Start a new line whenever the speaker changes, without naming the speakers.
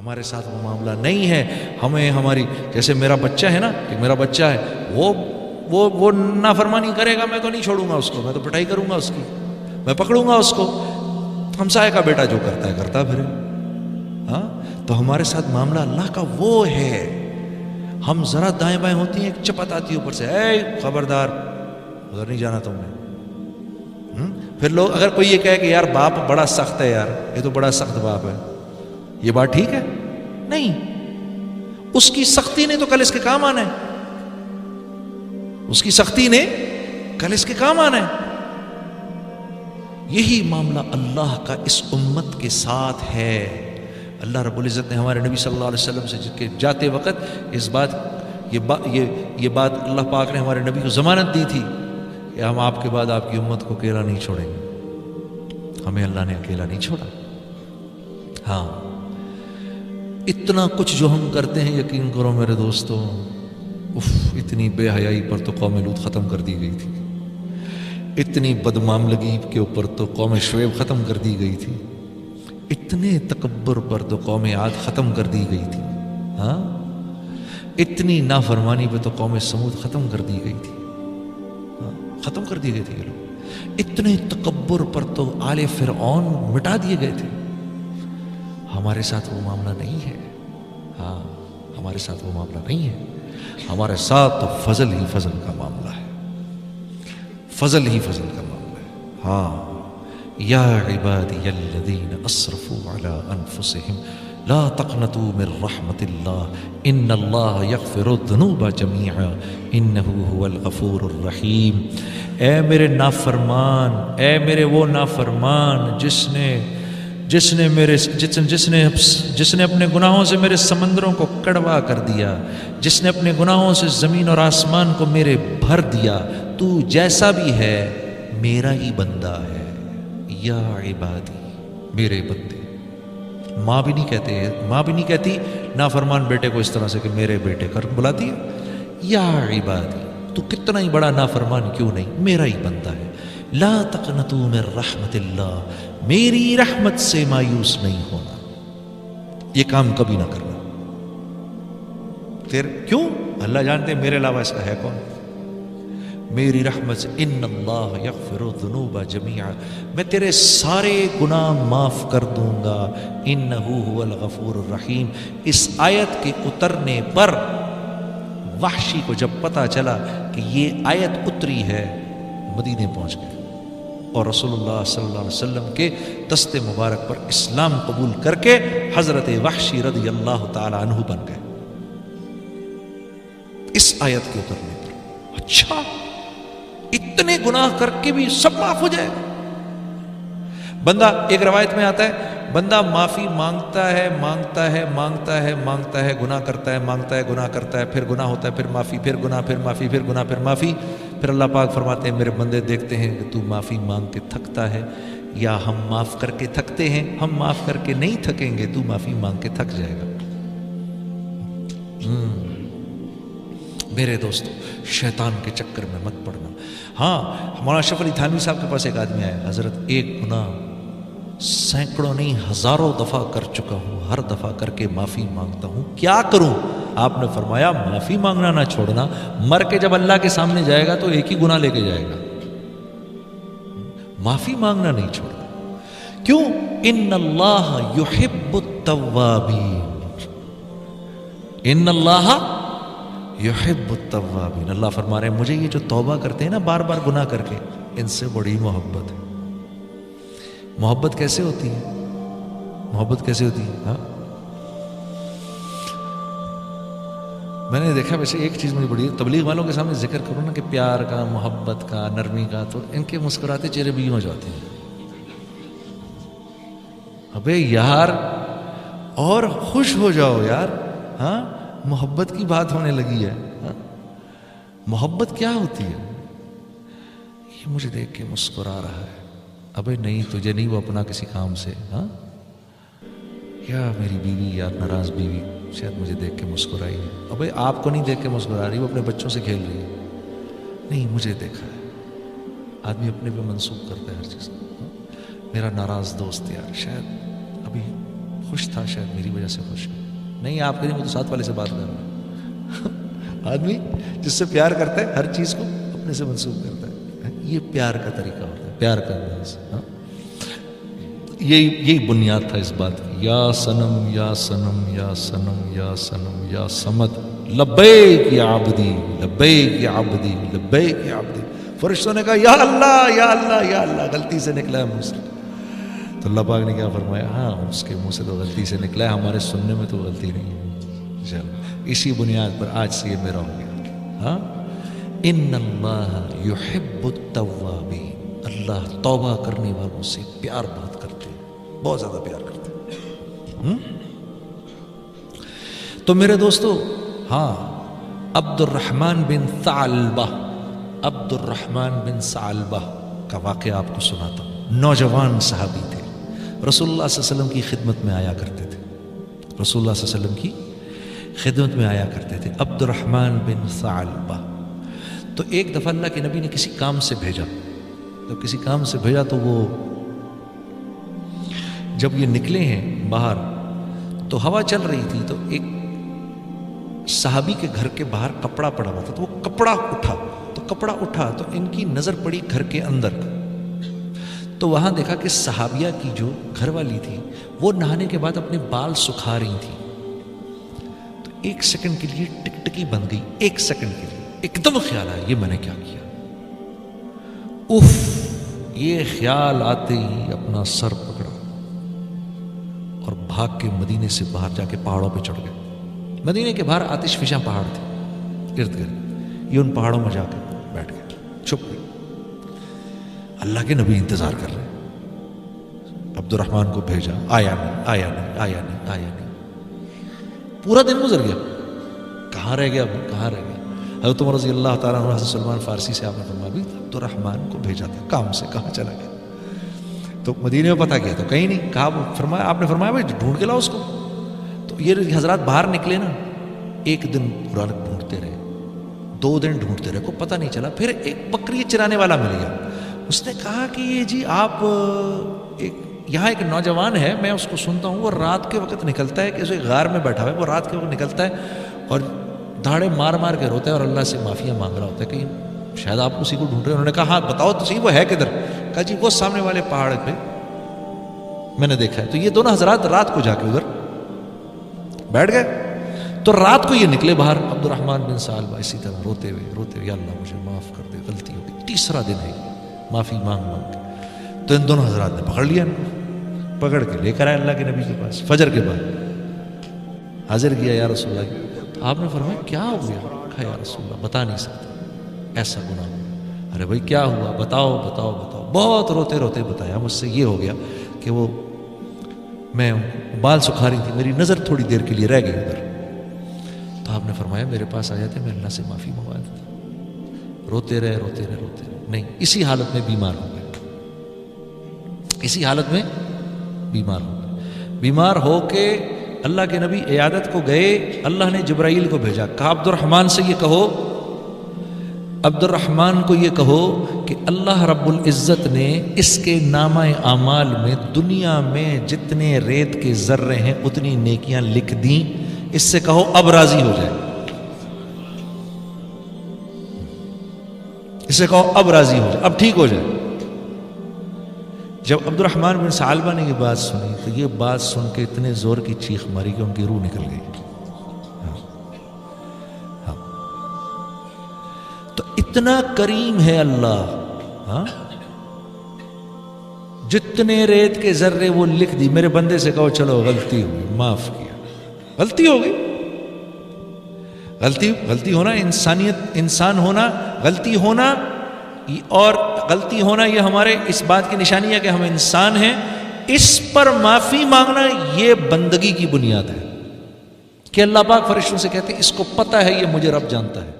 ہمارے ساتھ وہ معاملہ نہیں ہے. ہمیں ہماری جیسے میرا بچہ ہے نا، کہ میرا بچہ ہے وہ نافرمانی کرے گا، میں تو نہیں چھوڑوں گا اس کو، میں تو پٹائی کروں گا اس کی، میں پکڑوں گا اس کو. ہمسائے کا بیٹا جو کرتا ہے کرتا پھرے. ہاں تو ہمارے ساتھ معاملہ اللہ کا وہ ہے. ہم ذرا دائیں بائیں ہوتی ہیں، ایک چپت آتی ہے اوپر سے، اے خبردار ادھر نہیں جانا تم نے. پھر لوگ اگر کوئی یہ کہے کہ یار باپ بڑا سخت ہے، یار یہ تو بڑا سخت باپ ہے، یہ بات ٹھیک ہے؟ نہیں، اس کی سختی نے تو کل اس کے کام آنا ہے. اس کی سختی نے کل اس کے کام آنا ہے. یہی معاملہ اللہ کا اس امت کے ساتھ ہے. اللہ رب العزت نے ہمارے نبی صلی اللہ علیہ وسلم سے جاتے وقت یہ بات اللہ پاک نے ہمارے نبی کو ضمانت دی تھی کہ ہم آپ کے بعد آپ کی امت کو اکیلا نہیں چھوڑیں گے. ہمیں اللہ نے اکیلا نہیں چھوڑا. ہاں اتنا کچھ جو ہم کرتے ہیں، یقین کرو میرے دوستو، اتنی بے حیائی پر تو قوم لوط ختم کر دی گئی تھی، اتنی بدمعاملگی کے اوپر تو قوم شعیب ختم کر دی گئی تھی، اتنے تکبر پر تو قوم عاد ختم کر دی گئی تھی. ہاں اتنی نافرمانی پہ تو قوم سمود ختم کر دی گئی تھی. ختم کر دی گئی تھی یہ لوگ. اتنے تکبر پر تو آل فرعون مٹا دیے گئے تھے. ہمارے ساتھ وہ معاملہ نہیں ہے. ہاں ہمارے ساتھ وہ معاملہ نہیں ہے. ہمارے ساتھ تو فضل ہی فضل کا معاملہ ہے، فضل ہی فضل کا معاملہ ہے. ہاں یا عبادی الذین اسرفوا علی انفسہم لا تقنطوا من رحمت اللہ ان اللہ یغفر الذنوب جمیعا انہ هو الغفور الرحیم. اے میرے نافرمان، اے میرے وہ نافرمان جس نے اپنے گناہوں سے میرے سمندروں کو کڑوا کر دیا، جس نے اپنے گناہوں سے زمین اور آسمان کو میرے بھر دیا، تو جیسا بھی ہے میرا ہی بندہ ہے. یا عبادی، میرے بندے. ماں بھی نہیں کہتی نافرمان بیٹے کو اس طرح سے کہ میرے بیٹے کر بلاتی ہے. یا عبادی، تو کتنا ہی بڑا نافرمان کیوں نہیں، میرا ہی بندہ ہے. لا تقنطوا من رحمت اللہ، میری رحمت سے مایوس نہیں ہونا. یہ کام کبھی نہ کرنا. پھر کیوں؟ اللہ جانتے میرے علاوہ اس کا ہے کون. میری رحمت سے ان اللہ یغفر الذنوب جمیعا، میں تیرے سارے گناہ معاف کر دوں گا. انہ هو الغفور الرحیم. اس آیت کے اترنے پر وحشی کو جب پتا چلا کہ یہ آیت اتری ہے، مدینے پہنچ گئے اور رسول اللہ صلی اللہ علیہ وسلم کے دست مبارک پر اسلام قبول کر کے حضرت وحشی رضی اللہ تعالی عنہ بن گئے اس آیت کے اترنے پر. اچھا اتنے گناہ کر کے بھی سب معاف ہو جائے گا. بندہ ایک روایت میں آتا ہے، بندہ معافی مانگتا ہے، گناہ کرتا ہے، مانگتا ہے، گناہ کرتا ہے، پھر گناہ ہوتا ہے، پھر معافی، پھر گناہ، پھر معافی، پھر گناہ، پھر معافی. پھر اللہ پاک فرماتے ہیں میرے بندے دیکھتے ہیں کہ تو معافی مانگ کے تھکتا ہے یا ہم معاف کر کے تھکتے ہیں. ہم معاف کر کے نہیں تھکیں گے، تو معافی مانگ کے تھک جائے گا. میرے دوستو شیطان کے چکر میں مت پڑنا. ہاں مولانا اشرف علی تھانوی صاحب کے پاس ایک آدمی آیا، حضرت ایک گناہ سینکڑوں نہیں ہزاروں دفعہ کر چکا ہوں، ہر دفعہ کر کے معافی مانگتا ہوں، کیا کروں؟ آپ نے فرمایا معافی مانگنا نہ چھوڑنا، مر کے جب اللہ کے سامنے جائے گا تو ایک ہی گناہ لے کے جائے گا. معافی مانگنا نہیں چھوڑنا. کیوں؟ ان اللہ یحب التوابین، ان اللہ یحب التوابین. اللہ فرما رہے ہیں مجھے یہ جو توبہ کرتے ہیں نا بار بار گناہ کر کے، ان سے بڑی محبت ہے. محبت کیسے ہوتی ہے؟ محبت کیسے ہوتی ہے؟ ہاں میں نے دیکھا، ویسے ایک چیز مجھے بڑی تبلیغ والوں کے سامنے ذکر کروں نا کہ پیار کا، محبت کا، نرمی کا، تو ان کے مسکراتے چہرے بھی ہو جاتے ہیں. ابے یار اور خوش ہو جاؤ یار. ہاں محبت کی بات ہونے لگی ہے. محبت کیا ہوتی ہے؟ یہ مجھے دیکھ کے مسکرا رہا ہے. ابے نہیں، تجھے نہیں وہ اپنا کسی کام سے. ہاں یا میری بیوی یا ناراض بیوی شاید مجھے دیکھ کے مسکرائی ہے. ابے آپ کو نہیں دیکھ کے مسکرا رہی، وہ اپنے بچوں سے کھیل رہی ہے. نہیں مجھے دیکھا ہے. آدمی اپنے پہ منسوخ کرتا ہے ہر چیز. میرا ناراض دوست یار شاید ابھی خوش تھا، شاید میری وجہ سے خوش ہے. نہیں آپ کے نہیں، وہ تو ساتھ والے سے بات کر رہا ہے. آدمی جس سے پیار کرتا ہے ہر چیز کو اپنے سے منسوب کرتا ہے. یہ پیار کا طریقہ ہوتا ہے، پیار کا انداز. یہی بنیاد تھا اس بات کی. یا صنم یا صنم یا صنم یا صنم یا صمد لبیک یا عبدی لبیک یا عبدی لبیک یا عبدی. فرشتوں نے کہا یا اللہ یا اللہ یا اللہ. غلطی سے نکلا ہے منہ سے. تو اللہ پاک نے کیا فرمایا؟ ہاں اس کے منہ سے تو غلطی سے نکلا ہے، ہمارے سننے میں تو غلطی نہیں ہے. چلو اسی بنیاد پر آج سے یہ میرا ہو گیا. ہاں ان اللہ یحب التوابین. اللہ توبہ کرنے والوں سے پیار بہت کرتے ہیں، بہت زیادہ پیار کرتے ہیں. تو میرے دوستو، ہاں عبد الرحمن بن ثعلبہ، عبد الرحمن بن ثعلبہ کا واقعہ آپ کو سناتا ہوں. نوجوان صحابی تھے، رسول اللہ صلی اللہ علیہ وسلم کی خدمت میں آیا کرتے تھے. رسول اللہ صلی اللہ علیہ وسلم کی خدمت میں آیا کرتے تھے عبد الرحمن بن ثعلبہ. تو ایک دفعہ اللہ کے نبی نے کسی کام سے بھیجا. جب کسی کام سے بھیجا تو وہ جب یہ نکلے ہیں باہر تو ہوا چل رہی تھی، تو ایک صحابی کے گھر کے باہر کپڑا پڑا ہوا تھا. تو وہ کپڑا اٹھا تو ان کی نظر پڑی گھر کے اندر. تو وہاں دیکھا کہ صحابیہ کی جو گھر والی تھی وہ نہانے کے بعد اپنے بال سکھا رہی تھی. تو ایک سیکنڈ کے لیے ٹکٹکی بن گئی. ایک سیکنڈ کے لیے ایک دم خیال آیا یہ میں نے کیا کیا. اف، یہ خیال آتے ہی اپنا سر پکڑا اور بھاگ کے مدینے سے باہر جا کے پہاڑوں پہ چڑھ گئے. مدینے کے باہر آتش فشاں پہاڑ تھے ارد گرد. یہ ان پہاڑوں میں جا کے بیٹھ گئے، چھپ گئے. اللہ کے نبی انتظار کر رہے. عبد الرحمن کو بھیجا، آیا نہیں آیا نہیں آیا نہیں آیا نہیں. پورا دن گزر گیا، کہاں رہ گیا کہاں رہ گیا. حضرت عمر رضی اللہ تعالیٰ عنہ، حضرت سلمان فارسی سے آپ نے فرمایا بھی عبد الرحمن کو بھیجا تھا کام سے، کہاں چلا گیا. تو مدینے میں پتہ کیا تو کہیں نہیں. کہا فرمایا، آپ نے فرمایا بھائی ڈھونڈ کے لاؤ اس کو. تو یہ حضرات باہر نکلے نا، ایک دن پورا ڈھونڈتے رہے، 2 دن ڈھونڈتے رہے، کو پتہ نہیں چلا. پھر ایک بکری چرانے والا مل گیا. اس نے کہا کہ یہ جی آپ یہاں ایک نوجوان ہے، میں اس کو سنتا ہوں، وہ رات کے وقت نکلتا ہے، کہ اسے غار میں بیٹھا ہوا ہے، وہ رات کے وقت نکلتا ہے اور دھاڑے مار مار کے روتا ہے اور اللہ سے معافیاں مانگ رہا ہوتا ہے کہ شاید آپ اسی کو ڈھونڈ رہے ہیں. انہوں نے کہا ہاں بتاؤ تو صحیح وہ ہے کدھر. کہا جی وہ سامنے والے پہاڑ پہ میں نے دیکھا ہے. تو یہ دونوں حضرات رات کو جا کے ادھر بیٹھ گئے. تو رات کو یہ نکلے باہر. عبد الرحمن بن ثعلبہ اسی طرح روتے ہوئے یا اللہ مجھے معاف کر دے، غلطی ہو گئی. تیسرا دن ہے، معافی مانگ کے. تو ان دونوں حضرات نے پکڑ لیا، پکڑ کے لے کر آئے اللہ کے نبی کے پاس. فجر کے بعد حاضر کیا، یا رسول اللہ. آپ نے فرمایا کیا ہو گیا؟ کہا یا رسول اللہ بتا نہیں سکتا، ایسا گناہ. ارے بھائی کیا ہوا؟ بتاؤ بتاؤ بتاؤ. بہت روتے روتے بتایا، مجھ سے یہ ہو گیا کہ وہ میں بال سکھا رہی تھی، میری نظر تھوڑی دیر کے لیے رہ گئی ادھر. تو آپ نے فرمایا میرے پاس آ جاتے، میں اللہ سے معافی منگوا دیتا. روتے رہے نہیں، اسی حالت میں بیمار ہو گئے. اسی حالت میں بیمار ہو گئے. بیمار ہو کے اللہ کے نبی عیادت کو گئے. اللہ نے جبرائیل کو بھیجا، کہا عبد الرحمن سے یہ کہو، عبد الرحمن کو یہ کہو کہ اللہ رب العزت نے اس کے نامہ اعمال میں دنیا میں جتنے ریت کے ذرے ہیں اتنی نیکیاں لکھ دیں. اس سے کہو اب راضی ہو جائے. اس سے کہو اب راضی ہو جائے، اب ٹھیک ہو جائے. جب عبد الرحمن بن ثعلبہ نے یہ بات سنی تو یہ بات سن کے اتنے زور کی چیخ ماری کہ ان کی روح نکل گئی. ہاں. تو اتنا کریم ہے اللہ. ہاں جتنے ریت کے ذرے وہ لکھ دی. میرے بندے سے کہو چلو غلطی ہوئی، معاف کیا. غلطی ہو گئی. غلطی ہونا انسانیت، انسان ہونا، غلطی ہونا اور غلطی ہونا یہ ہمارے اس بات کی نشانی ہے کہ ہم انسان ہیں. اس پر معافی مانگنا یہ بندگی کی بنیاد ہے کہ اللہ پاک فرشتوں سے کہتے ہیں اس کو پتہ ہے یہ مجھے رب جانتا ہے.